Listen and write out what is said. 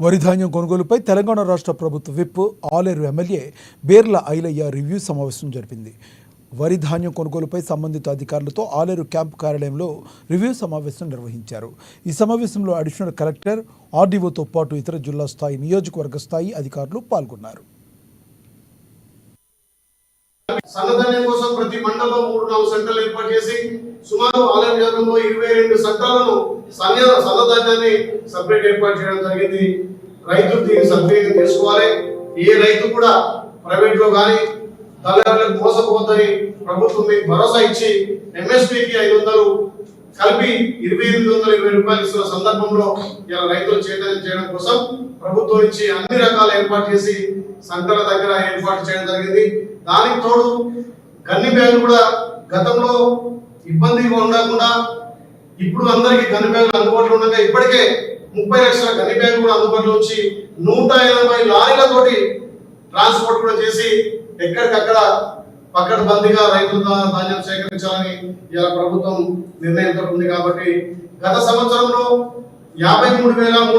వరి ధాన్యం కొనుగోలుపై తెలంగాణ రాష్ట్ర ప్రభుత్వ whip Aleru MLA Beerla Ailayya review సమావేశం జరిపింది. వరి ధాన్యం కొనుగోలుపై సంబంధిత అధికారులతో ఆలేరు క్యాంపు కార్యాలయంలో రివ్యూ సమావేశం నిర్వహించారు. ఈ సమావేశంలో అడిషనల్ కలెక్టర్, ఆర్డీఓతో పాటు ఇతర జిల్లా స్థాయి, నియోజకవర్గ స్థాయి అధికారులు పాల్గొన్నారు. సన్నధాన్యం కోసం ప్రతి మండలంలో 3-4 సెంటర్లు ఏర్పాటు చేసి సుమారు ఆలయం నియోజకవర్గంలో 22 సెంటర్లను సన్నధాన్యాన్ని సపరేట్ ఏర్పాటు చేయడం జరిగింది. రైతులు దీన్ని సద్వినియోగం చేసుకోవాలి. ఏ రైతు కూడా ప్రైవేట్ లో కానీ దళారులకు మోసపోద్దని ప్రభుత్వం మీకు భరోసా ఇచ్చి ఎంఎస్పీకి 500 కలిపి 2820 రూపాయలు ఇస్తున్న సందర్భంలో ఇలా రైతులు చైతన్యం చేయడం కోసం ప్రభుత్వం నుంచి అన్ని రకాల ఏర్పాటు చేసి సెంటర్ల దగ్గర ఏర్పాటు చేయడం జరిగింది. దానికి తోడు గన్ని బ్యాగులు కూడా గతంలో ఇబ్బందిగా ఉండకుండా ఇప్పుడు అందరికి గన్ని బ్యాగులు అందుబాటులో ఉండగా ఇప్పటికే 30 లక్షల గన్ని బ్యాగులు కూడా అందుబాటులో వచ్చి 180 లారీలతోటి ట్రాన్స్పోర్ట్ కూడా చేసి ఎక్కడికక్కడ పకడ్బందీగా రైతుల ధాన్యం సేకరించాలని ఇలా ప్రభుత్వం నిర్ణయంతో ఉంది. కాబట్టి గత సంవత్సరంలో 53,300